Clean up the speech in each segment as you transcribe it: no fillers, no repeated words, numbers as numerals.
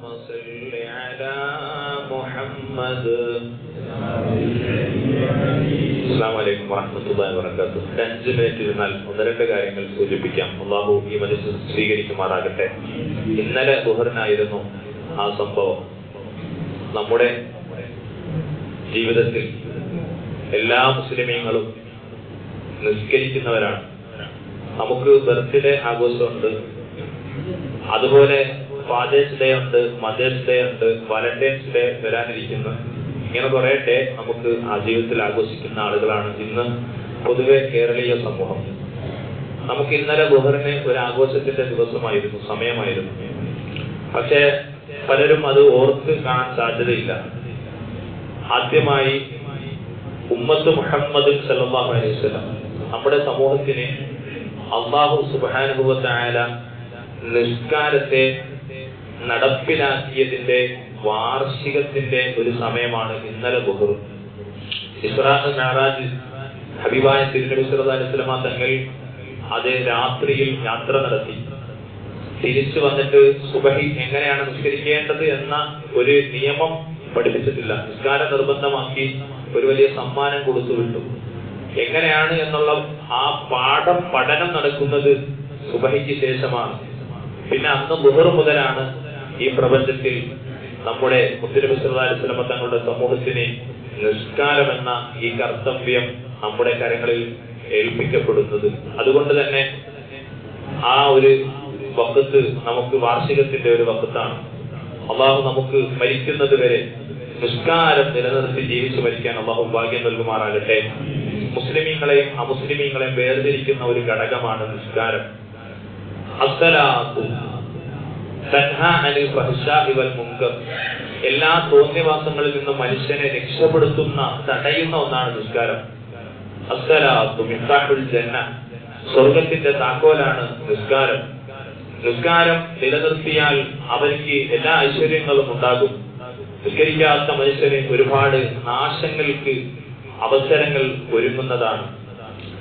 صل على محمد. അസ്സലാമു അലൈക്കും വറഹ്മത്തുള്ളാഹി വബറകാതുഹു. 5 മിനിറ്റ് ഇരുന്നാൽ ഒന്ന് രണ്ട് കാര്യങ്ങൾ സൂചിപ്പിക്കാം. അല്ലാഹു ഈ മജ്‌ലിസ് സ്വീകരിക്കുമാറാകട്ടെ. ഇന്നലെ ദുഹറിനായിരുന്നു ആ സംഭവം. നമ്മുടെ ജീവിതത്തിൽ എല്ലാ മുസ്ലിമീങ്ങളും നിസ്കരിക്കുന്നവരാണ്. നമുക്ക് ബർത്ത്ഡേ ആഘോഷമുണ്ട്, അതുപോലെ ഫാദേഴ്സ് ഡേ ഉണ്ട്, മദേഴ്സ് ഡേ ഉണ്ട്, വാലന്റൈൻസ് ഡേ വരാനിരിക്കുന്നു. ഇങ്ങനെ കുറെ ഡേ നമുക്ക് ആ ജീവിതത്തിൽ ആഘോഷിക്കുന്ന ആളുകളാണ് ഇന്ന് പൊതുവെ കേരളീയ സമൂഹം. നമുക്ക് ഇന്നലെ ദുഹറിന് ഒരു ആഘോഷത്തിന്റെ ദിവസമായിരുന്നു, സമയമായിരുന്നു. പക്ഷെ പലരും അത് ഓർത്ത് കാണാൻ സാധ്യതയില്ല. ആദ്യമായി ഉമ്മത്ത് മുഹമ്മദ് സല്ലല്ലാഹു അലൈഹി വസല്ലം നമ്മുടെ സമൂഹത്തിന് അല്ലാഹു സുബ്ഹാനഹു വ തആല നിസ്കാരത്തെ നടപ്പിലാക്കിയതിന്റെ വാർഷികത്തിന്റെ ഒരു സമയമാണ് ഇന്നലെ ദുഹർ. ഇസ്രാ മിഅ്റാജ് ഹബീബായ തിരുനബി സല്ലല്ലാഹു അലൈഹി വസല്ലം തങ്ങൾ അത് രാത്രിയിൽ യാത്ര നടത്തി തിരിച്ചു വന്നിട്ട് സുബഹി എങ്ങനെയാണ് നിസ്കരിക്കേണ്ടത് എന്ന ഒരു നിയമം പഠിപ്പിച്ചിട്ടില്ല. നിസ്കാരം നിർബന്ധമാക്കി ഒരു വലിയ സമ്മാനം കൊടുത്തു വിട്ടു. എങ്ങനെയാണ് എന്നുള്ള ആ പഠനം നടക്കുന്നത് സുബഹിക്ക് ശേഷമാണ്. പിന്നെ അന്ന് ദുഹർ മുതലാണ് ഈ പ്രപഞ്ചത്തിൽ നമ്മുടെ മുത്തുനബി സല്ലല്ലാഹു അലൈഹി വസല്ലം തങ്ങളുടെ സമൂഹത്തിന് നിസ്കാരം എന്ന ഈ കർത്തവ്യം നമ്മുടെ കരങ്ങളിൽ ഏൽപ്പിക്കപ്പെടുന്നത്. അതുകൊണ്ട് തന്നെ ആ ഒരു വഖത്ത് നമുക്ക് വാർഷികത്തിന്റെ ഒരു വഖത്താണ്. അല്ലാഹു നമുക്ക് മരിക്കുന്നത് വരെ നിസ്കാരം നിലനിർത്തി ജീവിച്ചു മരിക്കാൻ അല്ലാഹു ഭാഗ്യം നൽകുമാറാകട്ടെ. മുസ്ലിമീങ്ങളെയും അമുസ്ലിമീങ്ങളെയും വേർതിരിക്കുന്ന ഒരു ഘടകമാണ് നിസ്കാരം. അസ്സലാത്തു തൻഹാ അനിൽ ഫഹ്ശാഇ വൽ മുൻകർ. എല്ലാ തോന്നിവാസങ്ങളിൽ നിന്നും മനുഷ്യനെ രക്ഷപ്പെടുത്തുന്ന, തടയുന്ന ഒന്നാണ് നിസ്കാരം. അസ്സലാത്തു മിഫ്താഹുൽ ജന്ന. സ്വർഗത്തിന്റെ താക്കോലാണ് നിസ്കാരം. നിസ്കാരം നിലനിർത്തിയാൽ അവർക്ക് എല്ലാ ഐശ്വര്യങ്ങളും ഉണ്ടാകും. നിസ്കരിക്കാത്ത മനുഷ്യന് ഒരുപാട് നാശങ്ങൾക്ക് അവസരങ്ങൾ ഒരുങ്ങുന്നതാണ്.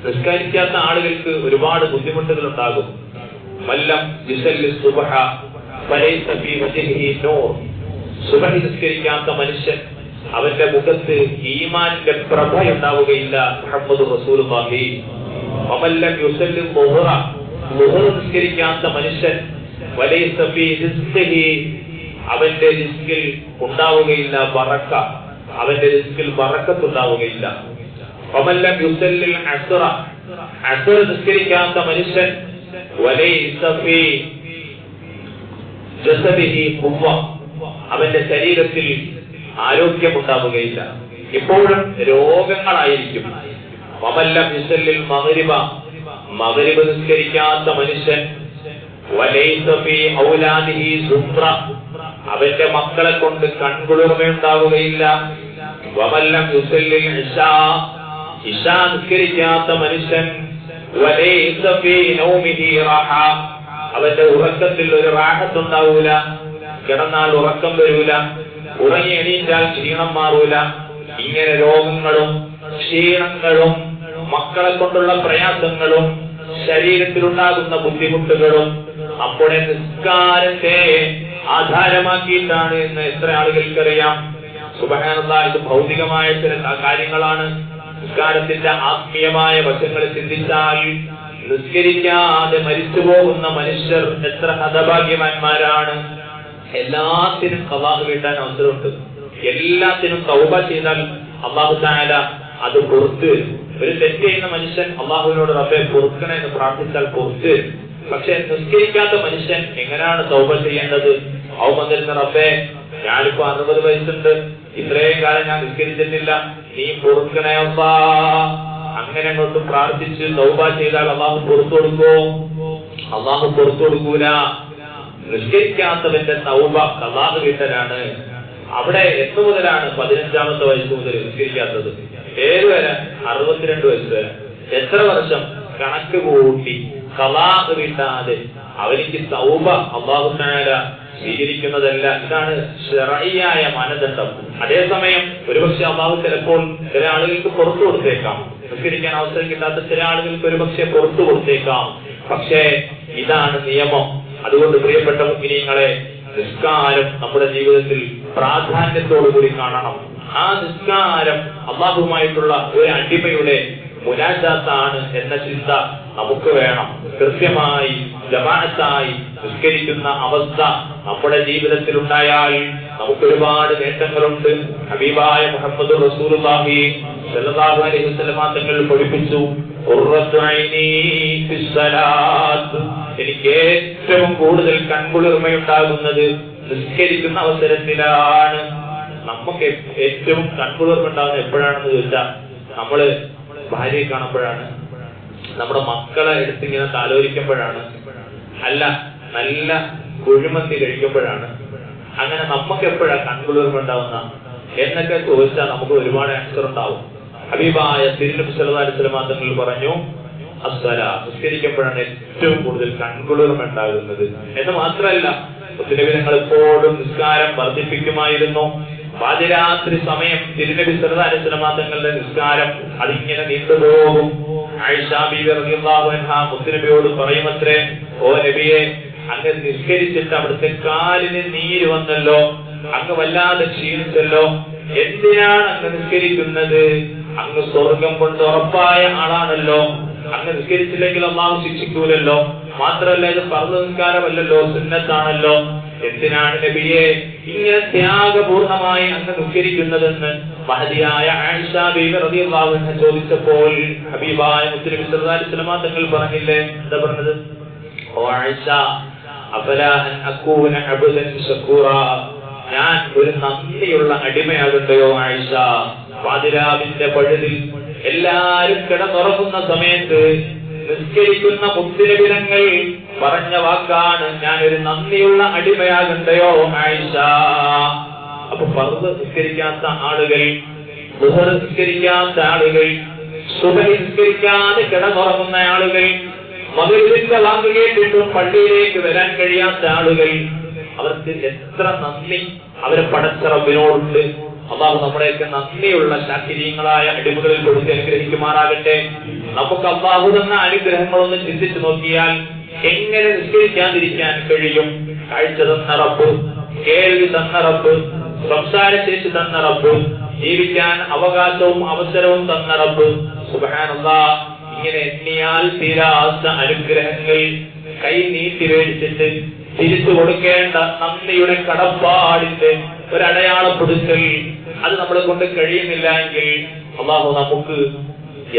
നിസ്കരിക്കാത്ത ആളുകൾക്ക് ഒരുപാട് ബുദ്ധിമുട്ടുകൾ ഉണ്ടാകും. മല്ലം യുസല്ലി സുബ്ഹ ഫലൈസ ഫീ വജ്ഹിഹി നൂർ. സുബ്ഹി നിസ്കരിക്കാത്ത മനുഷ്യൻ അവന്റെ മുഖത്ത് ഈമാനിന്റെ പ്രഭ ഉണ്ടാവുകയില്ല. മുഹമ്മദ് റസൂലുള്ളാഹി. വമല്ലം യുസല്ലി ളുഹ്റ. ളുഹ്ർ നിസ്കരിക്കാത്ത മനുഷ്യൻ ഫലൈസ ഫീ റിസ്ഖിഹി. അവന്റെ റിസ്കിൽ ഉണ്ടാവുകയില്ല ബറക്ക. അവന്റെ റിസ്കിൽ ബറക്കത്ത് ഉണ്ടാവുകയില്ല. വമല്ലം യുസല്ലി അസ്റ. അസ്റ നിസ്കരിക്കാത്ത മനുഷ്യൻ വലൈസ ഫീ ജസദിഹി ഖുവ്വ. അവന്റെ ശരീരത്തിൽ ആരോഗ്യമുണ്ടാവുകയില്ല, എപ്പോഴും രോഗങ്ങളായിരിക്കും. വമല്ലം യുസല്ലിൽ മഗ്രിബ. മഗ്രിബ് നിസ്കരിക്കാത്ത മനുഷ്യൻ വലൈസ ഫീ ഔലാദിഹി സുബ്ര. അവന്റെ മക്കളെ കൊണ്ട് കൺകുളിർമയുണ്ടാവുകയില്ല. വമല്ലം യുസല്ലിൽ ഇശാ. ഇശാ നിസ്കരിക്കാത്ത മനുഷ്യൻ വലൈസ ഫീ നൗമിഹി റാഹ. അവന്റെ ഉറക്കത്തിൽ ഒരു റാഹത്ത് ഉണ്ടാവൂല. കിടന്നാൽ ഉറക്കം വരൂല, ഉറങ്ങി എണീറ്റാൽ ക്ഷീണം മാറൂല. ഇങ്ങനെ രോഗങ്ങളും ക്ഷീണങ്ങളും മക്കളെ കൊണ്ടുള്ള പ്രയാസങ്ങളും ശരീരത്തിലുണ്ടാകുന്ന ബുദ്ധിമുട്ടുകളും നമ്മുടെ നിസ്കാരത്തെ ആധാരമാക്കിയിട്ടാണ് എന്ന് എത്ര ആളുകൾക്കറിയാം. സുബ്ഹാനല്ലാഹ്, ഇത് ഭൗതികമായ ചില കാര്യങ്ങളാണ്. നിസ്കാരത്തിന്റെ ആത്മീയമായ വശങ്ങൾ ചിന്തിച്ചാൽ നിസ്കരിക്കാതെ മരിച്ചു പോകുന്ന മനുഷ്യർ എത്ര ഹതഭാഗ്യവാന്മാരാണ്. എല്ലാത്തിനും ഖളാ വീട്ടാൻ അവസരമുണ്ട്. എല്ലാത്തിനും തൗബ ചെയ്താൽ അല്ലാഹു തആല അത് പുറത്ത് വരും. ഒരു തെറ്റ് ചെയ്യുന്ന മനുഷ്യൻ അല്ലാഹുവിനോട് റബ്ബേ പൊറുക്കണേ എന്ന് പ്രാർത്ഥിച്ചാൽ പുറത്ത് വരും. പക്ഷെ നിസ്കരിക്കാത്ത മനുഷ്യൻ എങ്ങനെയാണ് തൗബ ചെയ്യേണ്ടത്? അവൻ വന്നിരുന്ന റബ്ബേ, ഞാനിപ്പോ 60 വയസ്സുണ്ട്, ഇത്രയും കാലം ഞാൻ നിസ്കരിച്ചിട്ടില്ല, നീ പൊറുക്കണേ അല്ലാ. അങ്ങനെ അങ്ങോട്ട് പ്രാർത്ഥിച്ച് തൗബ ചെയ്താൽ അല്ലാഹു പുറത്തു കൊടുക്കുമോ? അല്ലാഹു പുറത്തു കൊടുക്കൂല. നിസ്കരിക്കാത്തവന്റെ തൗബ ഖളാ വീട്ടലാണ്. അവിടെ എത്ര മുതലാണ്? 15ാമത്തെ വയസ്സ് മുതൽ നിസ്കരിക്കാത്തത്. ഏതുവരെ? 62 വയസ്സ് വരെ. എത്ര വർഷം? കണക്ക് കൂട്ടി ഖളാ വീട്ടാതെ അവനിക്ക് തൗബ അല്ലാഹു തആല സ്വീകരിക്കുന്നതല്ല. ഇതാണ് ശർഈയായ മാനദണ്ഡം. അതേസമയം ഒരുപക്ഷെ അല്ലാഹു ചിലപ്പോൾ ചില ആളുകൾക്ക് പുറത്തു കൊടുത്തേക്കാം. നിസ്കരിക്കാൻ അവസരം കിട്ടാത്ത ചില ആളുകൾക്ക് ഒരുപക്ഷെ പുറത്തു കൊടുത്തേക്കാം. പക്ഷേ ഇതാണ് നിയമം. അതുകൊണ്ട് പ്രിയപ്പെട്ട മുഅ്മിനീങ്ങളെ, നിസ്കാരം നമ്മുടെ ജീവിതത്തിൽ പ്രാധാന്യത്തോടുകൂടി കാണണം. ആ നിസ്കാരം അല്ലാഹുവുമായിട്ടുള്ള ഒരു അടിമയുടെ മുനാജാത്താണ് എന്ന ചിന്ത നമുക്ക് വേണം. കൃത്യമായി ജമാഅത്തായി നിസ്കരിക്കുന്ന അവസ്ഥ നമ്മുടെ ജീവിതത്തിൽ ഉണ്ടായാൽ നമുക്ക് ഒരുപാട് നേട്ടങ്ങളുണ്ട്. ഹബീബായ മുഹമ്മദ് റസൂലുള്ളാഹി സ്വല്ലല്ലാഹു അലൈഹി വസല്ലം തങ്ങൾ പഠിപ്പിച്ചു, ഖുർറത്തു ഐനി ഫിസ്സലാത്ത്, എനിക്ക് ഏറ്റവും കൂടുതൽ കൺകുളിർമയുണ്ടാകുന്നത് നിസ്കരിക്കുന്ന അവസരത്തിലാണ്. നമുക്ക് ഏറ്റവും കൺകുളിർമ ഉണ്ടാകുന്നത് എപ്പോഴാണെന്ന് ചോദിച്ചാൽ, നമ്മള് ഭാര്യയെ കാണുമ്പോഴാണ്, നമ്മുടെ മക്കളെ എടുത്തിങ്ങനെ താലോലിക്കുമ്പോഴാണ്, അല്ല നല്ല കുഴിമന്തി കഴിക്കുമ്പോഴാണ്. അങ്ങനെ നമുക്ക് എപ്പോഴാണ് കൺകുളിർമ ഉണ്ടാവുന്ന എന്നൊക്കെ ചോദിച്ചാൽ നമുക്ക് ഒരുപാട് ആൻസർ ഉണ്ടാവും. ഹബീബായ തിരുനബി സല്ലല്ലാഹു അലൈഹി വസല്ലം തങ്ങൾ പറഞ്ഞു, അസ്സലാ, നിസ്കരിക്കുമ്പോഴാണ് ഏറ്റവും കൂടുതൽ കൺകുളിർമ ഉണ്ടാകുന്നത്. എന്ന് മാത്രമല്ല, തിരുനബി തങ്ങൾ എപ്പോഴും നിസ്കാരം വർദ്ധിപ്പിക്കുമായിരുന്നു. പാതിരാത്രി സമയം തിരുനബി സല്ലല്ലാഹു അലൈഹി വസല്ലം തങ്ങളുടെ നിസ്കാരം അതിങ്ങനെ നീണ്ടുപോകും. ആയിഷ ബീവി റളിയല്ലാഹു അൻഹാ മുത്തുനബിയോട് പറയുമത്രേ, ഓ നബിയെ, അങ്ങ് നിസ്കരിച്ചിട്ട് അവിടുത്തെ കാലിന് നീര് വന്നല്ലോ, അങ്ങ് വല്ലാതെ ക്ഷീണിച്ചല്ലോ, എന്തിനാണ് അങ്ങ് നിസ്കരിക്കുന്നത്? അങ്ങ് സ്വർഗം കൊണ്ട് ഉറപ്പായ ആളാണല്ലോ, അങ്ങ് നിസ്കരിച്ചില്ലെങ്കിൽ അല്ലാഹു ശിക്ഷിക്കൂലല്ലോ, മാത്രമല്ല ഇത് ഫർദ് നിസ്കാരമല്ലല്ലോ, സുന്നത്താണല്ലോ, എന്തിനാണ് നബിയെ ഇങ്ങനെ ത്യാഗപൂർണമായി അങ്ങ് നിസ്കരിക്കുന്നതെന്ന് മഹദിയായ ആയിഷ ബീവി റളിയല്ലാഹു അൻഹ ചോദിച്ചപ്പോൾ ഹബീബായ മുത്തുനബി സല്ലല്ലാഹു അലൈഹി വസല്ലം തങ്ങൾ പറഞ്ഞില്ലേ, എന്താ പറഞ്ഞത്? ഓ ആയിഷ, അഫലാ അൻ അകൂന അബ്ദൻ ശകൂറാ, ഞാൻ ഒരു നന്ദിയുള്ള അടിമയാകട്ടെയോ ആയിഷ? പാതിരാവിന്റെ പഴുതിൽ എല്ലാരും കിടന്നുറങ്ങുന്ന സമയത്ത് നിസ്കരിക്കുന്ന മുത്തുനബി തങ്ങൾ പറഞ്ഞ വാക്കാണ്, ഞാൻ ഒരു നന്ദിയുള്ള അടിമയാകണ്ടയോ ആയിഷ? അപ്പൊ ഫർദ് നിസ്കരിക്കാത്ത ആളുകൾ, ദുഹർ നിസ്കരിക്കാത്ത ആളുകൾ, സുബഹി നിസ്കരിക്കാതെ കിടന്നുറങ്ങുന്ന ആളുകൾ, മഗ്‌രിബിന്റെ വാക്ക് കേട്ടിട്ടും പള്ളിയിലേക്ക് വരാൻ കഴിയാത്ത ആളുകൾ, അവർക്ക് എത്ര നന്ദി അവരെ പടച്ച റബ്ബിനോടുണ്ട്. അല്ലാഹു നമ്മളെയൊക്കെ നന്ദിയുള്ള ശാക്തിരീയങ്ങളായ അടിമകളിൽ കൊടുത്ത് അനുഗ്രഹിക്കുമാറാകട്ടെ. നമുക്ക് അല്ലാഹു തന്ന അനുഗ്രഹങ്ങളൊന്ന് ചിന്തിച്ചു നോക്കിയാൽ എങ്ങനെ നിസ്കരിക്കാതിരിക്കാൻ കഴിയും? കാഴ്ച തന്ന റബ്ബ്, കേൾവി തന്ന റബ്ബ്, സംസാരശേഷി തന്ന റബ്ബ്, ജീവിക്കാൻ അവകാശവും അവസരവും തന്ന റബ്ബ്. സുബ്ഹാനല്ലാഹ്, ഇങ്ങനെ എണ്ണിയാൽ തീരാത്ത അനുഗ്രഹങ്ങൾ കൈ നീട്ടി മേടിച്ചിട്ട് തിരിച്ചു കൊടുക്കേണ്ട നന്ദിയുടെ കടപ്പാടിന്റെ ഒരടയാളപ്പെടുത്തൽ അത് നമ്മളെ കൊണ്ട് കഴിയുന്നില്ല എങ്കിൽ അല്ലാഹു നമുക്ക്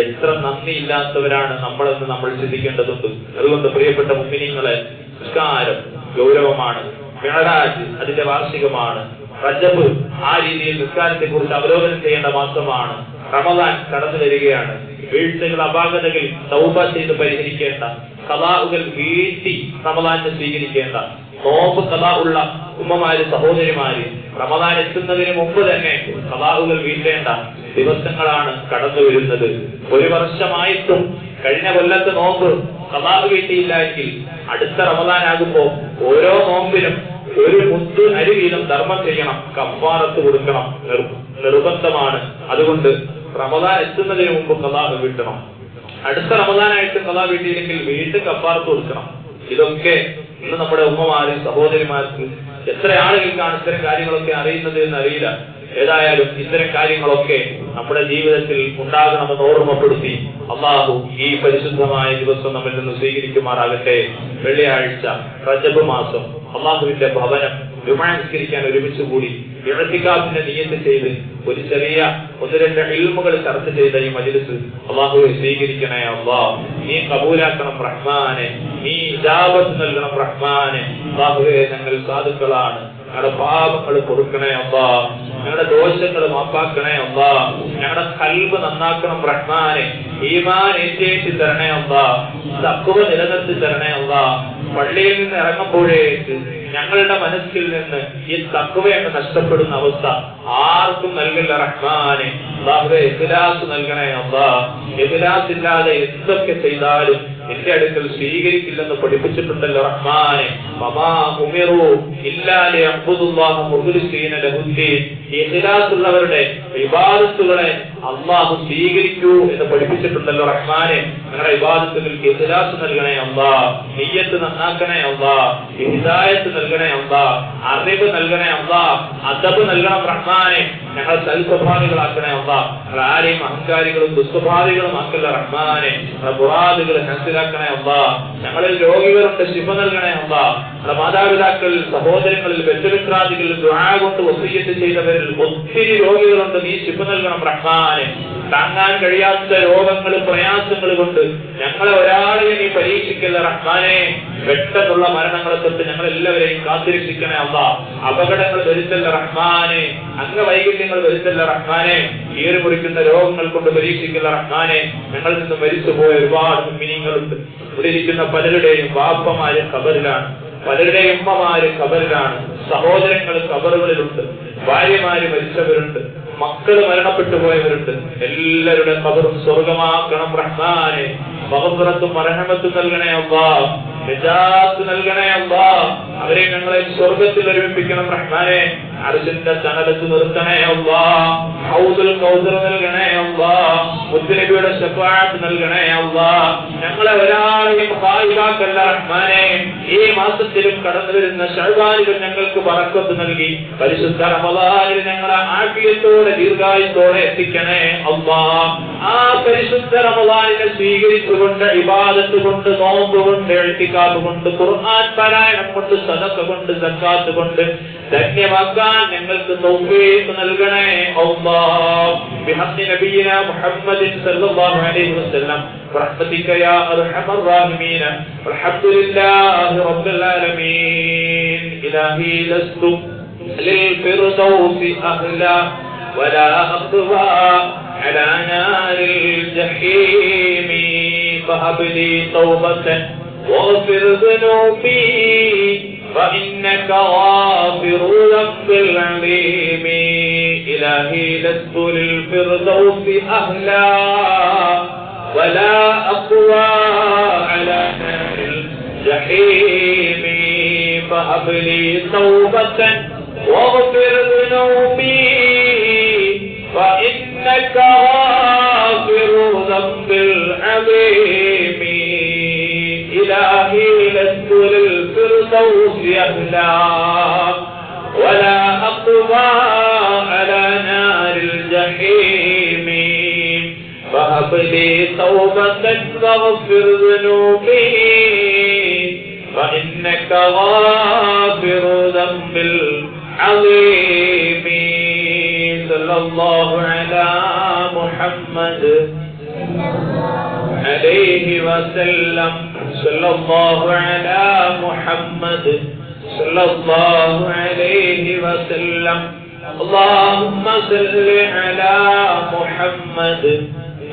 എത്ര നന്ദിയില്ലാത്തവരാണ് നമ്മളെന്ന് നമ്മൾ ചിന്തിക്കേണ്ടതുണ്ട്. അതുകൊണ്ട് പ്രിയപ്പെട്ട മുഅ്മിനീങ്ങളെ, നിസ്കാരം ഗൗരവമാണ്. മിഅ്റാജ് അതിന്റെ വാർഷികമാണ്. റജബ് ആ രീതിയിൽ നിസ്കാരത്തെ കുറിച്ച് അവലോകനം ചെയ്യേണ്ട മാസമാണ്. റമദാൻ കടന്നു വരികയാണ്. വീഴ്ചകൾ, അപാകതകൾ തൗബ ചെയ്ത് പരിഹരിക്കേണ്ട, ഖളാഉകൾ വീഴ്ത്തി റമദാനെ സ്വീകരിക്കേണ്ട, നോമ്പ് ഖളാ ഉള്ള ഉമ്മമാര്, സഹോദരിമാര്, റമദാൻ എത്തുന്നതിന് മുമ്പ് തന്നെ ഖളാഉകൾ വീട്ടേണ്ട ദിവസങ്ങളാണ് കടന്നു വരുന്നത്. ഒരു വർഷമായിട്ടും കഴിഞ്ഞ കൊല്ലത്തെ നോമ്പ് ഖളാ വീട്ടിയില്ല എങ്കിൽ അടുത്ത റമദാനാകുമ്പോ ഓരോ നോമ്പിനും ഒരു മുത്ത് അരി വീതം ധർമ്മം ചെയ്യണം, കഫാറത്ത് കൊടുക്കണം, നിർബന്ധമാണ്. അതുകൊണ്ട് റമദാൻ എത്തുന്നതിന് മുമ്പ് ഖളാ വീട്ടണം. അടുത്ത റമദാനായിട്ട് ഖളാ വീട്ടിയില്ലെങ്കിൽ വീണ്ടും കഫാറത്ത് കൊടുക്കണം. ഇതൊക്കെ ഇന്ന് നമ്മുടെ ഉമ്മമാര്, സഹോദരിമാർക്ക് എത്ര ആളുകൾക്കാണ് ഇത്തരം കാര്യങ്ങളൊക്കെ അറിയുന്നത് എന്ന് അറിയില്ല. ഏതായാലും ഇത്തരം കാര്യങ്ങളൊക്കെ നമ്മുടെ ജീവിതത്തിൽ ഉണ്ടാകണമെന്ന് ഓർമ്മപ്പെടുത്തി അല്ലാഹു ഈ പരിശുദ്ധമായ ദിവസം നമ്മിൽ നിന്ന് സ്വീകരിക്കുമാറാകട്ടെ. വെള്ളിയാഴ്ച റജബ് മാസം അല്ലാഹുവിന്റെ ഭവനം ജുമുഅ നിസ്കരിക്കാൻ ഒരുമിച്ച് കൂടി ഇഅ്തികാഫിന്റെ നിയ്യത്ത് ചെയ്ത് ഒരു ചെറിയ 1-2 ഇൽമുകൾ ചർച്ച ചെയ്ത ഈ മജ്ലിസ് അല്ലാഹുവേ സ്വീകരിക്കണേ അല്ലാഹ്. നീ കബൂലാക്കണം റഹ്മാനെ, നീ ഇജാബത്ത് നൽകണം റഹ്മാനെ. അല്ലാഹുവേ, ഞങ്ങൾ സാധുക്കളാണ്, ഞങ്ങളുടെ പാപങ്ങൾ പൊറുക്കണേ അല്ലാഹ്, ഞങ്ങളുടെ ദോഷങ്ങൾ മാപ്പാക്കണേ അല്ലാഹ്, ഞങ്ങളുടെ ഖൽബ് നന്നാക്കണം റഹ്മാനെ, ഈമാൻ ഏറ്റേറ്റി തരണേ അല്ലാഹ്, തഖ്വ നിലനിർത്തി തരണേ അല്ലാഹ്. പള്ളിയിൽ നിന്ന് ഇറങ്ങുമ്പോഴേക്ക് ഞങ്ങളുടെ മനസ്സിൽ നിന്ന് ഈ തഖ്വയൊക്കെ നഷ്ടപ്പെടുന്ന അവസ്ഥ ആർക്കും നൽകില്ല റഹ്മാനെ. അല്ലാഹുവേ, ഇഖ്ലാസ് നൽകണേ അല്ലാഹ്. ഇഖ്ലാസ് ഇല്ലാതെ എന്തൊക്കെ ചെയ്താലും എന്റെ അടുക്കൽ സ്വീകരിക്കില്ലെന്ന് പഠിപ്പിച്ചിട്ടുണ്ടല്ലോ റഹ്മാനെ. വമാ ഉമിറു ഇല്ലാ ലിയഅ്ബുദുല്ലാഹ മുഖ്ലിസീന ലഹുദ്ദീൻ. ഇഖ്ലാസ് ഉള്ളവരുടെ ഇബാദത്തുകളെ അല്ലാഹു സ്വീകരിക്കൂ എന്ന് പഠിപ്പിച്ചിട്ടുണ്ടല്ലോ റഹ്മാനെ. ഞങ്ങളുടെ ഇബാദത്തുകൾക്ക് ഇഖ്ലാസ് നൽകണേ അല്ലാഹ്, നിയ്യത്ത് നന്നാക്കണേ അല്ലാഹ്, ഹിദായത്ത് നൽകണേ അല്ലാഹ്, അറിവ് നൽകണേ അല്ലാഹ്, അദബ് നൽകണം റഹ്മാനെ, ഞങ്ങളെ സൽസ്വഭാവികളാക്കണേ അല്ലാഹ്, ഞങ്ങളെ ആരെയും അഹങ്കാരികളും ദുസ്വഭാവികളും ആക്കല്ല റഹ്മാനെ, ഞങ്ങളുടെ മുറാദുകൾ ഹസിലാക്കണേ അല്ലാഹ്, ഞങ്ങളിൽ രോഗികളുണ്ട് ശിഫ നൽകണേ അല്ലാഹ്, ഞങ്ങളുടെ മാതാപിതാക്കൾ സഹോദരങ്ങളിൽ ബന്ധുമിത്രാദികളിൽ ദുആ കൊണ്ട് വസിയ്യത്ത് ചെയ്തവരിൽ ഒത്തിരി രോഗികളുണ്ട്, നീ ശിഫ നൽകണം റഹ്മാനെ. താങ്ങാൻ കഴിയാത്ത രോഗങ്ങൾ പ്രയാസങ്ങൾ കൊണ്ട് ഞങ്ങളെ ഒരാളെയും നീ പരീക്ഷിക്കല്ല റഹ്മാനെ. പെട്ടെന്നുള്ള മരണങ്ങളെ തൊട്ട് ഞങ്ങളെല്ലാവരെയും കാത്തിരക്ഷിക്കണേ അല്ലാഹ്, അപകടങ്ങൾ വരുത്തല്ല റഹ്മാനെ, അംഗവൈകല്യങ്ങൾ വരുത്തല്ല റഹ്മാനെ, ഈറ് മുറിക്കുന്ന രോഗങ്ങൾ കൊണ്ട് പരീക്ഷിക്കല്ല റഹ്മാനെ. ഞങ്ങളിൽ നിന്ന് മരിച്ചുപോയ ഒരുപാട് മുഅ്മിനീങ്ങളുണ്ട്. ഇവിടെ ഇരിക്കുന്ന പലരുടെയും ബാപ്പമാര് ഖബറിലാണ്, പലരുടെയും ഉമ്മമാര് ഖബറിലാണ്, സഹോദരങ്ങൾ ഖബറുകളിലുണ്ട്, ഭാര്യമാര് മരിച്ചവരുണ്ട്, മക്കള് മരണപ്പെട്ടു പോയവരുണ്ട്. എല്ലാവരുടെ ഖബറും സ്വർഗമാക്കണം റഹ്മാനെ. മഗ്ഫിറത്തും മർഹമത്തും നൽകണേ അല്ലാഹ്, നിജാത്ത് നൽകണേ അല്ലാഹ്. അവരെ ഞങ്ങളെ സ്വർഗത്തിൽ ഒരുമിപ്പിക്കണം റഹ്മാനെ. അർശിന്റെ തണലത്ത് നിർത്തണേ അല്ലാഹ്. ഹൗദുൽ കൗസർ നൽകണേ അല്ലാഹ്. മുത്തുനബിയുടെ ശഫാഅത്ത് നൽകണേ അല്ലാഹ്. ഞങ്ങളെ ഒരാളെയും ഖായിബാക്കല്ല റഹ്മാനെ. ഈ മാസത്തിലും കടന്നു വരുന്ന ശഅബാനിലും ഞങ്ങൾക്ക് ബറക്കത്ത് നൽകി പരിശുദ്ധ റമളാനിൽ ഞങ്ങളെ ആഫിയത്തോടെ ദീർഘായുസ്സോടെ എത്തിക്കണേ അല്ലാഹ്. ആ പരിശുദ്ധ റമളാനിനെ സ്വീകരിച്ചുകൊണ്ട് ഇബാദത്ത് കൊണ്ട് നോമ്പ് കൊണ്ട് ഇഅ്തികാഫ് കൊണ്ട് ഖുർആൻ പാരായണം കൊണ്ട് സദഖ കൊണ്ട് സക്കാത്ത് കൊണ്ട് ധന്യമാക്കാൻ ഞങ്ങൾക്ക് തൗഫീഖ് നൽകണേ അല്ലാഹ്. ബിഹഖി നബിയിനാ മുഹമ്മദിൻ സല്ലല്ലാഹു അലൈഹി വസല്ലം برحمتك يا أرحم الراحمين والحمد لله رب العالمين. إلهي لست للفردوس أهلا ولا أقوى على نار الجحيم فهب لي توبة واغفر ذنوبي فإنك غافر ذنب العليم. إلهي لست للفردوس أهلا ولا أقوى على نار الجحيم فهب لي توبة واغفر ذنوبي فإنك غافر ذنب العظيم. إلهي لست للفردوس أهلا ولا أقوى على نار الجحيم فهب لي توبة واغفر ذنوبي فإنك غافر ذنب العظيم. صلى الله على محمد عليه وسلم. صلى الله على محمد صلى الله عليه وسلم. اللهم صل على محمد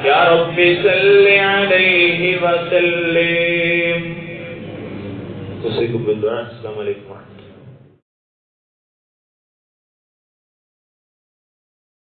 يا رب صل عليه وسلم. أوصيكم بالدعاء. السلام عليكم ورحمة الله.